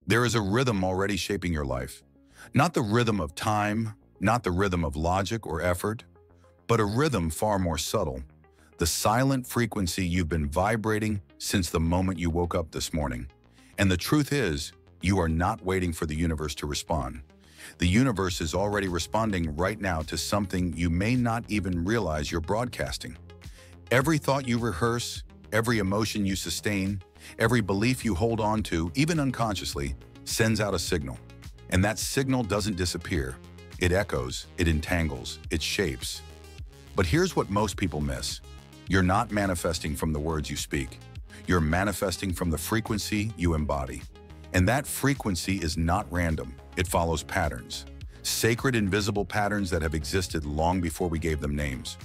There is a rhythm already shaping your life. Not the rhythm of time, not the rhythm of logic or effort, but a rhythm far more subtle. The silent frequency you've been vibrating since the moment you woke up this morning. And the truth is, you are not waiting for the universe to respond. The universe is already responding right now to something you may not even realize you're broadcasting. Every thought you rehearse, every emotion you sustain, every belief you hold on to, even unconsciously, sends out a signal. And that signal doesn't disappear. It echoes, it entangles, it shapes. But here's what most people miss. You're not manifesting from the words you speak. You're manifesting from the frequency you embody. And that frequency is not random. It follows patterns. Sacred, invisible patterns that have existed long before we gave them names.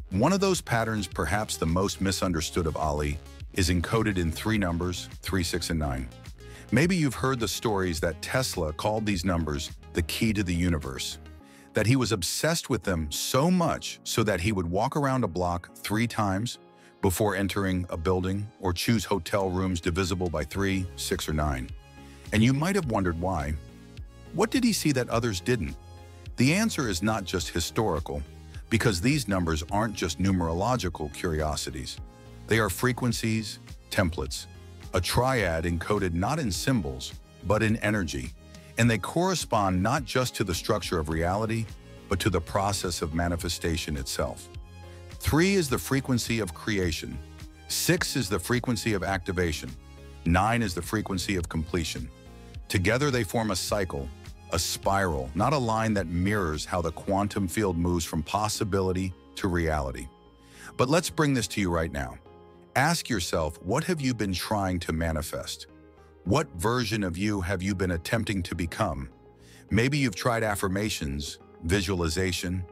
One of those patterns, perhaps the most misunderstood of Ali, is encoded in three numbers, 3, 6, and 9. Maybe you've heard the stories that Tesla called these numbers the key to the universe, that he was obsessed with them so much so that he would walk around a block 3 times before entering a building or choose hotel rooms divisible by 3, 6, or 9. And you might have wondered why. What did he see that others didn't? The answer is not just historical, because these numbers aren't just numerological curiosities. They are frequencies, templates, a triad encoded not in symbols, but in energy. And they correspond not just to the structure of reality, but to the process of manifestation itself. 3 is the frequency of creation. 6 is the frequency of activation. 9 is the frequency of completion. Together they form a cycle, a spiral, not a line that mirrors how the quantum field moves from possibility to reality. But let's bring this to you right now. Ask yourself, what have you been trying to manifest? What version of you have you been attempting to become? Maybe you've tried affirmations, visualization.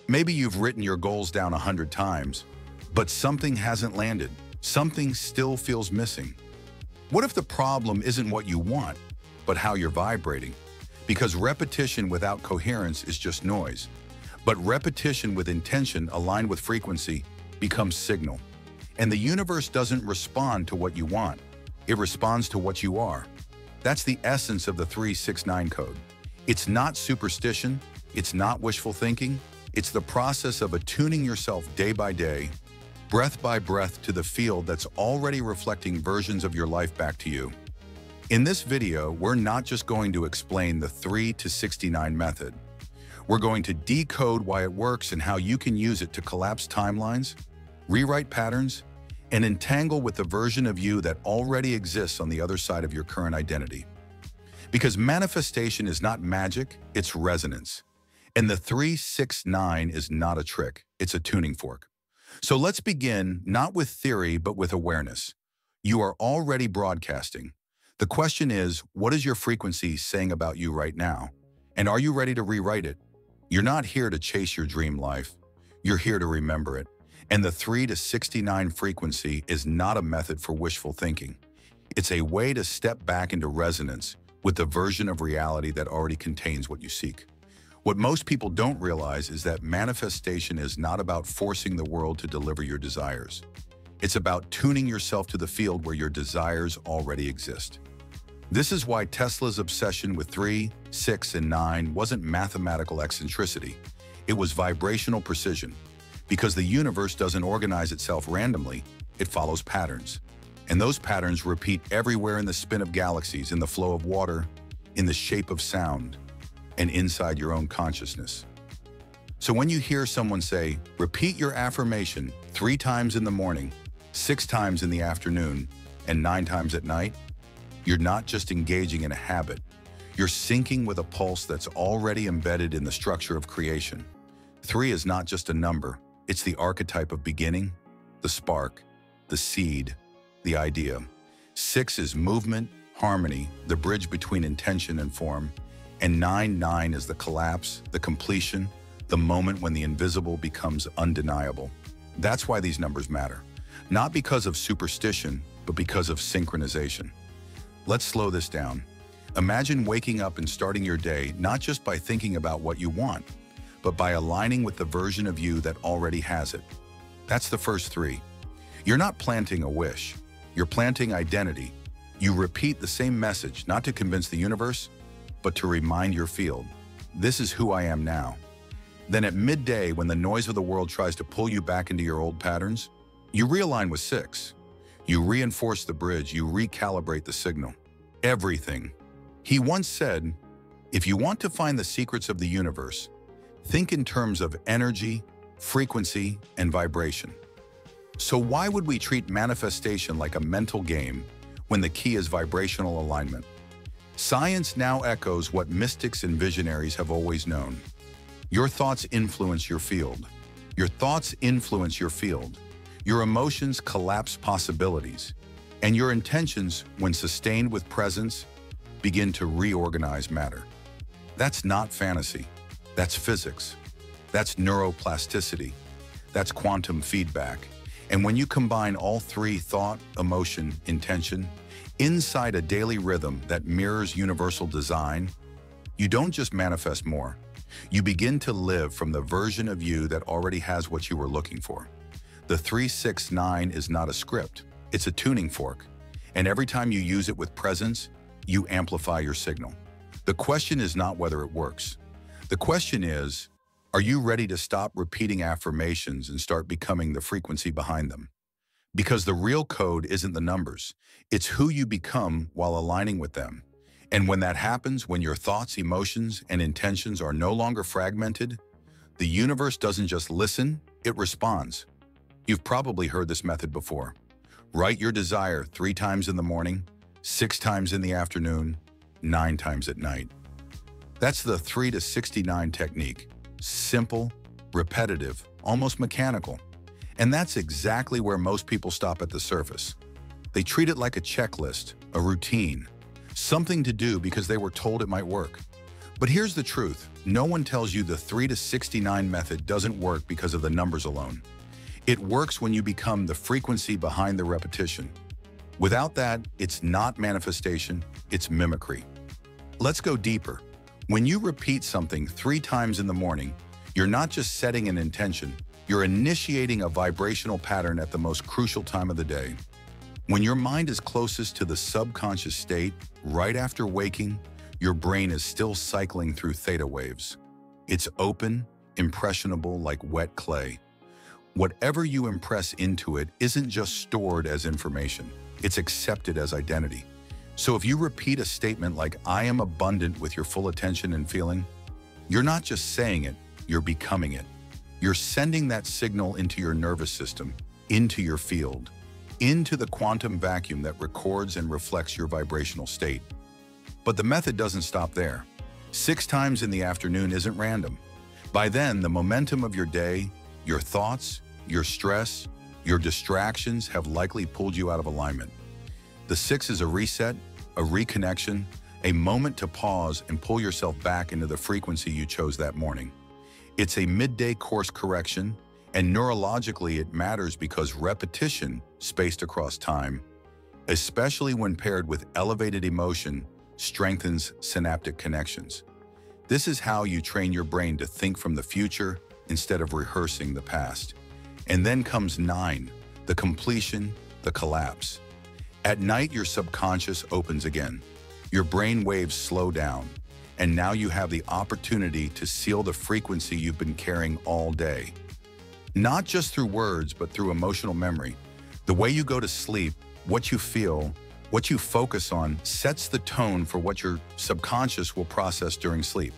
Maybe you've written your goals down 100 times, but something hasn't landed. Something still feels missing. What if the problem isn't what you want, but how you're vibrating? Because repetition without coherence is just noise. But repetition with intention aligned with frequency becomes signal. And the universe doesn't respond to what you want. It responds to what you are. That's the essence of the 369 code. It's not superstition. It's not wishful thinking. It's the process of attuning yourself day by day, breath by breath, to the field that's already reflecting versions of your life back to you. In this video, we're not just going to explain the 3 to 69 method. We're going to decode why it works and how you can use it to collapse timelines, rewrite patterns, and entangle with the version of you that already exists on the other side of your current identity. Because manifestation is not magic, it's resonance. And the 369 is not a trick, it's a tuning fork. So let's begin not with theory, but with awareness. You are already broadcasting. The question is, what is your frequency saying about you right now? And are you ready to rewrite it? You're not here to chase your dream life. You're here to remember it. And the 3 to 69 frequency is not a method for wishful thinking. It's a way to step back into resonance with the version of reality that already contains what you seek. What most people don't realize is that manifestation is not about forcing the world to deliver your desires. It's about tuning yourself to the field where your desires already exist. This is why Tesla's obsession with 3, 6, and 9 wasn't mathematical eccentricity. It was vibrational precision. Because the universe doesn't organize itself randomly, it follows patterns. And those patterns repeat everywhere in the spin of galaxies, in the flow of water, in the shape of sound, and inside your own consciousness. So when you hear someone say, repeat your affirmation 3 times in the morning, 6 times in the afternoon, and 9 times at night, you're not just engaging in a habit. You're syncing with a pulse that's already embedded in the structure of creation. 3 is not just a number. It's the archetype of beginning, the spark, the seed, the idea. 6 is movement, harmony, the bridge between intention and form. And 9 is the collapse, the completion, the moment when the invisible becomes undeniable. That's why these numbers matter. Not because of superstition, but because of synchronization. Let's slow this down. Imagine waking up and starting your day not just by thinking about what you want, but by aligning with the version of you that already has it. That's the first 3. You're not planting a wish. You're planting identity. You repeat the same message, not to convince the universe, but to remind your field, this is who I am now. Then at midday, when the noise of the world tries to pull you back into your old patterns, you realign with 6. You reinforce the bridge, you recalibrate the signal. Everything. He once said, if you want to find the secrets of the universe, think in terms of energy, frequency, and vibration. So why would we treat manifestation like a mental game when the key is vibrational alignment? Science now echoes what mystics and visionaries have always known. Your thoughts influence your field. Your thoughts influence your field. Your emotions collapse possibilities. And your intentions, when sustained with presence, begin to reorganize matter. That's not fantasy. That's physics. That's neuroplasticity. That's quantum feedback. And when you combine all three, thought, emotion, intention, inside a daily rhythm that mirrors universal design, you don't just manifest more. You begin to live from the version of you that already has what you were looking for. The 369 is not a script, it's a tuning fork. And every time you use it with presence, you amplify your signal. The question is not whether it works. The question is, are you ready to stop repeating affirmations and start becoming the frequency behind them? Because the real code isn't the numbers, it's who you become while aligning with them. And when that happens, when your thoughts, emotions, and intentions are no longer fragmented, the universe doesn't just listen, it responds. You've probably heard this method before. Write your desire 3 times in the morning, 6 times in the afternoon, 9 times at night. That's the 3 to 69 technique. Simple, repetitive, almost mechanical. And that's exactly where most people stop at the surface. They treat it like a checklist, a routine, something to do because they were told it might work. But here's the truth. No one tells you the 3 to 69 method doesn't work because of the numbers alone. It works when you become the frequency behind the repetition. Without that, it's not manifestation, it's mimicry. Let's go deeper. When you repeat something 3 times in the morning, you're not just setting an intention, you're initiating a vibrational pattern at the most crucial time of the day. When your mind is closest to the subconscious state, right after waking, your brain is still cycling through theta waves. It's open, impressionable like wet clay. Whatever you impress into it isn't just stored as information, it's accepted as identity. So if you repeat a statement like, I am abundant with your full attention and feeling, you're not just saying it, you're becoming it. You're sending that signal into your nervous system, into your field, into the quantum vacuum that records and reflects your vibrational state. But the method doesn't stop there. 6 times in the afternoon isn't random. By then, the momentum of your day, your thoughts, your stress, your distractions have likely pulled you out of alignment. The 6 is a reset, a reconnection, a moment to pause and pull yourself back into the frequency you chose that morning. It's a midday course correction, and neurologically it matters because repetition, spaced across time, especially when paired with elevated emotion, strengthens synaptic connections. This is how you train your brain to think from the future instead of rehearsing the past. And then comes 9, the completion, the collapse. At night, your subconscious opens again. Your brain waves slow down, and now you have the opportunity to seal the frequency you've been carrying all day. Not just through words, but through emotional memory. The way you go to sleep, what you feel, what you focus on sets the tone for what your subconscious will process during sleep.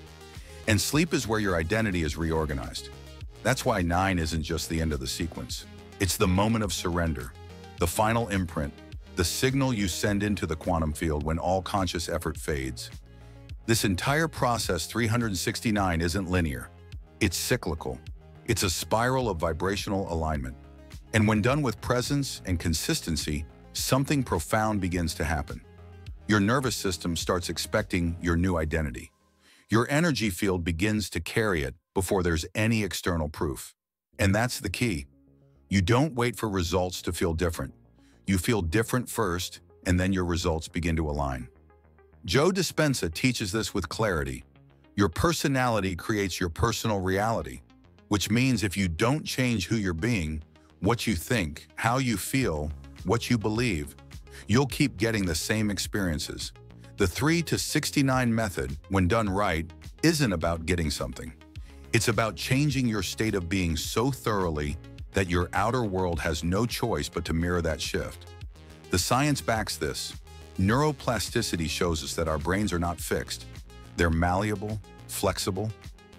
And sleep is where your identity is reorganized. That's why 9 isn't just the end of the sequence. It's the moment of surrender, the final imprint, the signal you send into the quantum field when all conscious effort fades. This entire process, 369, isn't linear. It's cyclical. It's a spiral of vibrational alignment. And when done with presence and consistency, something profound begins to happen. Your nervous system starts expecting your new identity. Your energy field begins to carry it before there's any external proof. And that's the key. You don't wait for results to feel different. You feel different first, and then your results begin to align. Joe Dispenza teaches this with clarity. Your personality creates your personal reality, which means if you don't change who you're being, what you think, how you feel, what you believe, You'll keep getting the same experiences. The 3 to 69 method, when done right, isn't about getting something. It's about changing your state of being so thoroughly that your outer world has no choice but to mirror that shift. The science backs this. Neuroplasticity shows us that our brains are not fixed. They're malleable, flexible.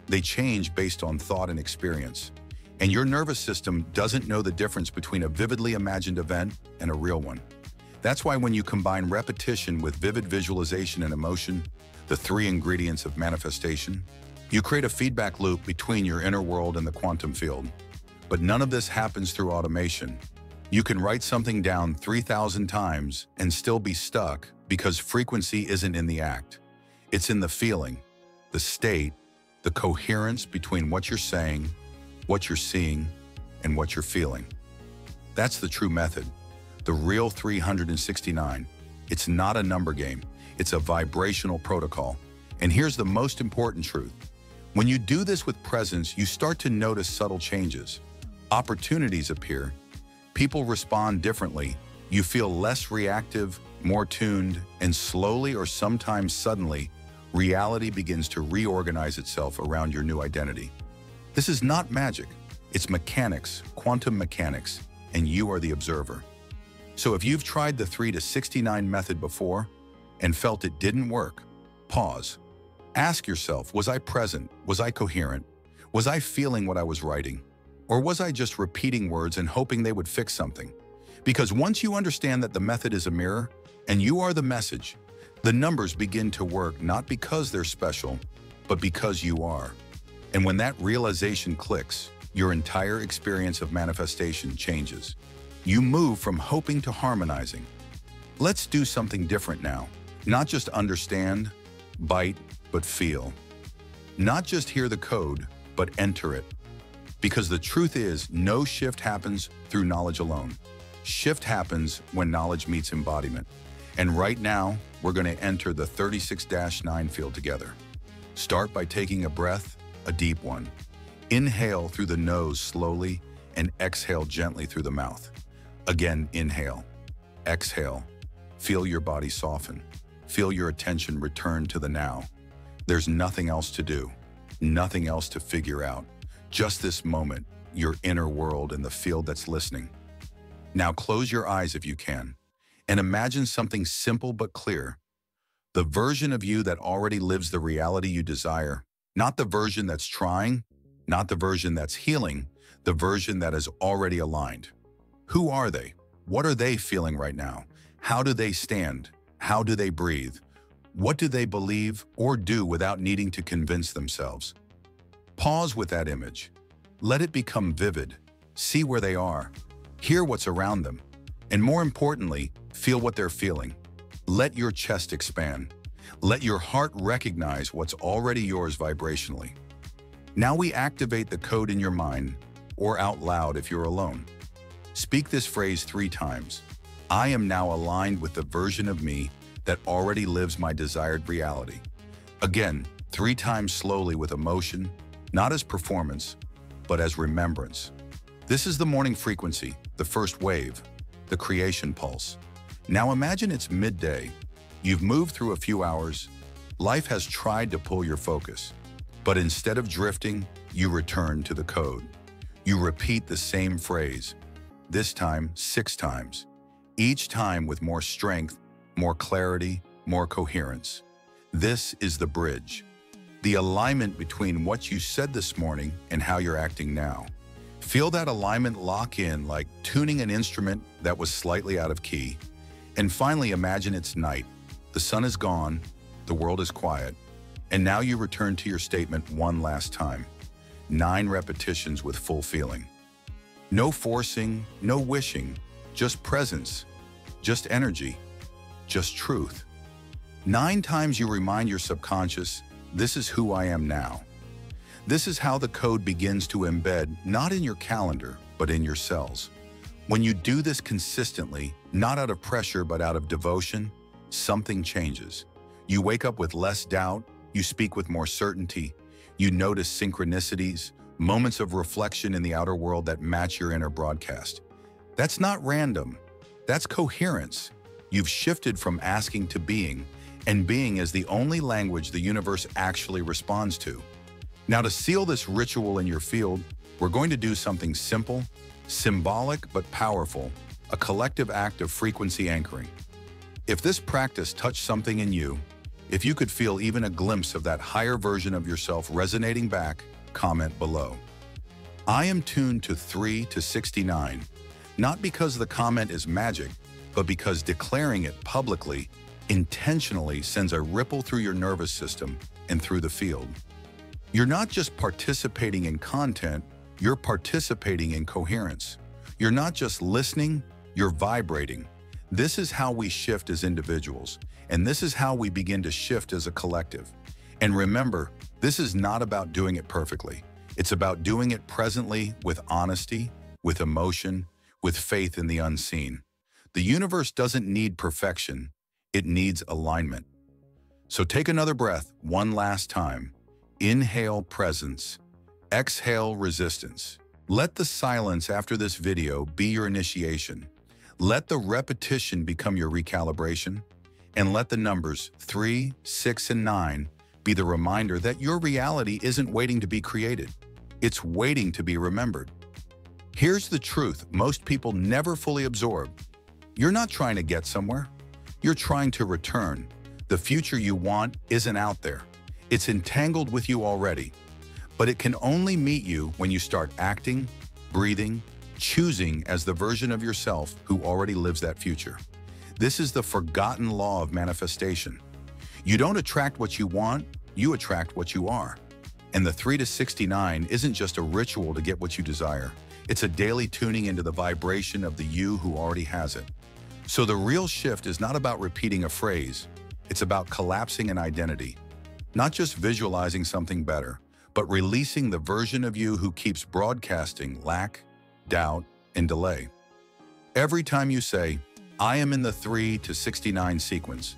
They change based on thought and experience. And your nervous system doesn't know the difference between a vividly imagined event and a real one. That's why when you combine repetition with vivid visualization and emotion, the 3 ingredients of manifestation, you create a feedback loop between your inner world and the quantum field. But none of this happens through automation. You can write something down 3,000 times and still be stuck because frequency isn't in the act. It's in the feeling, the state, the coherence between what you're saying, what you're seeing, and what you're feeling. That's the true method, the real 369. It's not a number game, it's a vibrational protocol. And here's the most important truth. When you do this with presence, you start to notice subtle changes. Opportunities appear. People respond differently. You feel less reactive, more tuned, and slowly or sometimes suddenly, reality begins to reorganize itself around your new identity. This is not magic. It's mechanics, quantum mechanics, and you are the observer. So if you've tried the 3 to 69 method before and felt it didn't work, pause. Ask yourself, was I present? Was I coherent? Was I feeling what I was writing? Or was I just repeating words and hoping they would fix something? Because once you understand that the method is a mirror and you are the message, the numbers begin to work not because they're special, but because you are. And when that realization clicks, your entire experience of manifestation changes. You move from hoping to harmonizing. Let's do something different now. Not just understand, bite, but feel. Not just hear the code, but enter it. Because the truth is, no shift happens through knowledge alone. Shift happens when knowledge meets embodiment. And right now, we're going to enter the 36-9 field together. Start by taking a breath, a deep one. Inhale through the nose slowly and exhale gently through the mouth. Again, inhale, exhale. Feel your body soften. Feel your attention return to the now. There's nothing else to do, nothing else to figure out. Just this moment, your inner world and the field that's listening. Now close your eyes if you can, and imagine something simple but clear. The version of you that already lives the reality you desire, not the version that's trying, not the version that's healing, the version that is already aligned. Who are they? What are they feeling right now? How do they stand? How do they breathe? What do they believe or do without needing to convince themselves? Pause with that image. Let it become vivid. See where they are. Hear what's around them. And more importantly, feel what they're feeling. Let your chest expand. Let your heart recognize what's already yours vibrationally. Now we activate the code in your mind, or out loud if you're alone. Speak this phrase 3 times. I am now aligned with the version of me that already lives my desired reality. Again, 3 times slowly with emotion, not as performance, but as remembrance. This is the morning frequency, the first wave, the creation pulse. Now imagine it's midday. You've moved through a few hours. Life has tried to pull your focus. But instead of drifting, you return to the code. You repeat the same phrase, this time 6 times, each time with more strength, more clarity, more coherence. This is the bridge, the alignment between what you said this morning and how you're acting now. Feel that alignment lock in like tuning an instrument that was slightly out of key. And finally, imagine it's night. The sun is gone, the world is quiet, and now you return to your statement one last time. 9 repetitions with full feeling. No forcing, no wishing, just presence, just energy, just truth. 9 times you remind your subconscious, this is who I am now. This is how the code begins to embed, not in your calendar, but in your cells. When you do this consistently, not out of pressure, but out of devotion, something changes. You wake up with less doubt, you speak with more certainty, you notice synchronicities, moments of reflection in the outer world that match your inner broadcast. That's not random, that's coherence. You've shifted from asking to being, and being is the only language the universe actually responds to. Now, to seal this ritual in your field, we're going to do something simple, symbolic but powerful, a collective act of frequency anchoring. If this practice touched something in you, if you could feel even a glimpse of that higher version of yourself resonating back, comment below. I am tuned to 3 to 69, not because the comment is magic, but because declaring it publicly, intentionally sends a ripple through your nervous system and through the field. You're not just participating in content, you're participating in coherence. You're not just listening, you're vibrating. This is how we shift as individuals, and this is how we begin to shift as a collective. And remember, this is not about doing it perfectly. It's about doing it presently with honesty, with emotion, with faith in the unseen. The universe doesn't need perfection, it needs alignment. So take another breath one last time. Inhale presence, exhale resistance. Let the silence after this video be your initiation. Let the repetition become your recalibration, and let the numbers 3, 6, and 9 be the reminder that your reality isn't waiting to be created. It's waiting to be remembered. Here's the truth most people never fully absorb. You're not trying to get somewhere. You're trying to return. The future you want isn't out there. It's entangled with you already. But it can only meet you when you start acting, breathing, choosing as the version of yourself who already lives that future. This is the forgotten law of manifestation. You don't attract what you want, you attract what you are. And the 3 to 69 isn't just a ritual to get what you desire. It's a daily tuning into the vibration of the you who already has it. So the real shift is not about repeating a phrase, it's about collapsing an identity. Not just visualizing something better, but releasing the version of you who keeps broadcasting lack, doubt, and delay. Every time you say, I am in the 3 to 69 sequence,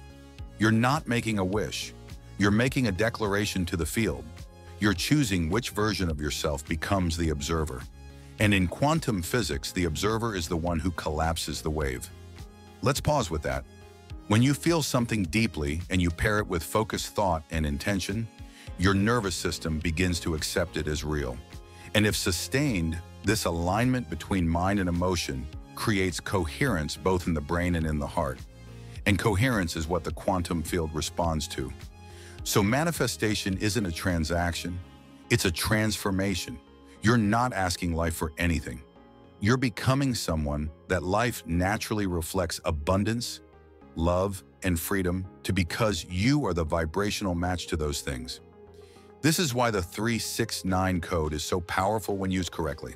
you're not making a wish. You're making a declaration to the field. You're choosing which version of yourself becomes the observer. And in quantum physics, the observer is the one who collapses the wave. Let's pause with that. When you feel something deeply and you pair it with focused thought and intention, your nervous system begins to accept it as real. And if sustained, this alignment between mind and emotion creates coherence both in the brain and in the heart. And coherence is what the quantum field responds to. So manifestation isn't a transaction, it's a transformation. You're not asking life for anything. You're becoming someone that life naturally reflects abundance, love, and freedom because you are the vibrational match to those things. This is why the 369 code is so powerful when used correctly.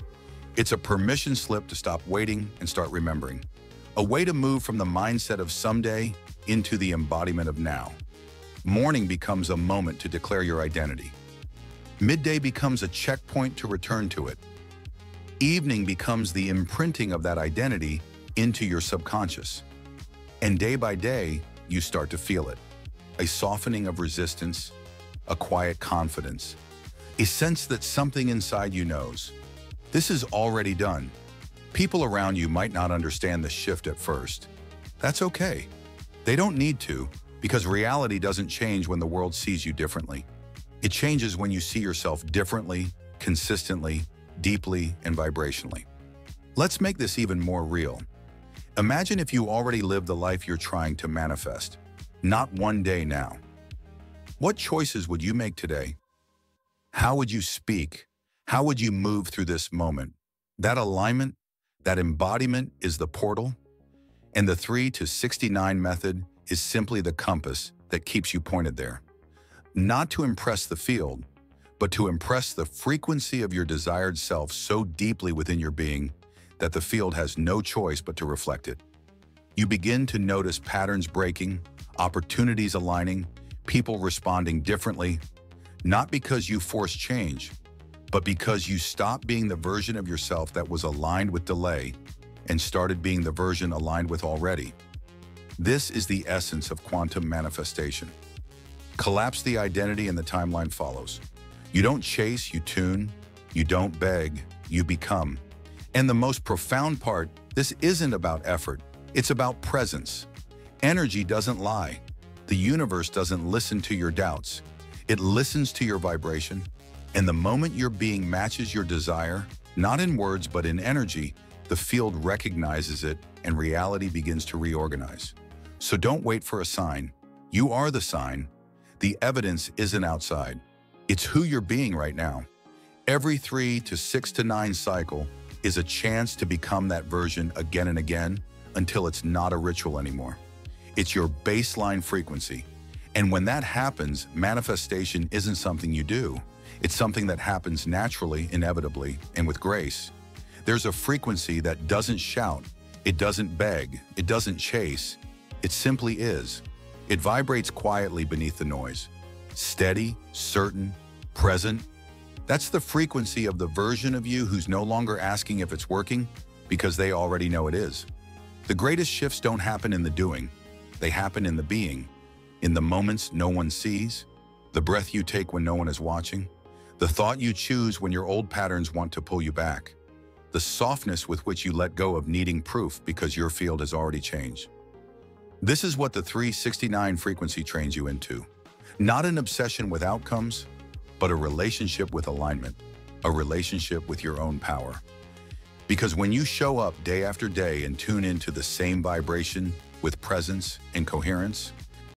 It's a permission slip to stop waiting and start remembering. A way to move from the mindset of someday into the embodiment of now. Morning becomes a moment to declare your identity. Midday becomes a checkpoint to return to it. Evening becomes the imprinting of that identity into your subconscious. And day by day, you start to feel it. A softening of resistance, a quiet confidence, a sense that something inside you knows. This is already done. People around you might not understand the shift at first. That's okay. They don't need to, because reality doesn't change when the world sees you differently. It changes when you see yourself differently, consistently, deeply, and vibrationally. Let's make this even more real. Imagine if you already lived the life you're trying to manifest, not one day now. What choices would you make today? How would you speak? How would you move through this moment? That alignment, that embodiment is the portal, and the 3 to 69 method is simply the compass that keeps you pointed there. Not to impress the field, but to impress the frequency of your desired self so deeply within your being that the field has no choice but to reflect it. You begin to notice patterns breaking, opportunities aligning, people responding differently, not because you force change, but because you stopped being the version of yourself that was aligned with delay and started being the version aligned with already. This is the essence of quantum manifestation. Collapse the identity and the timeline follows. You don't chase, you tune. You don't beg, you become. And the most profound part, this isn't about effort, it's about presence. Energy doesn't lie. The universe doesn't listen to your doubts. It listens to your vibration, and the moment your being matches your desire, not in words but in energy, the field recognizes it and reality begins to reorganize. So don't wait for a sign. You are the sign. The evidence isn't outside. It's who you're being right now. Every 3 to 6 to 9 cycle is a chance to become that version again and again until it's not a ritual anymore. It's your baseline frequency. And when that happens, manifestation isn't something you do. It's something that happens naturally, inevitably, and with grace. There's a frequency that doesn't shout, it doesn't beg, it doesn't chase. It simply is. It vibrates quietly beneath the noise. Steady, certain, present. That's the frequency of the version of you who's no longer asking if it's working because they already know it is. The greatest shifts don't happen in the doing. They happen in the being, in the moments no one sees, the breath you take when no one is watching, the thought you choose when your old patterns want to pull you back, the softness with which you let go of needing proof because your field has already changed. This is what the 369 frequency trains you into. Not an obsession with outcomes, but a relationship with alignment, a relationship with your own power. Because when you show up day after day and tune into the same vibration with presence and coherence,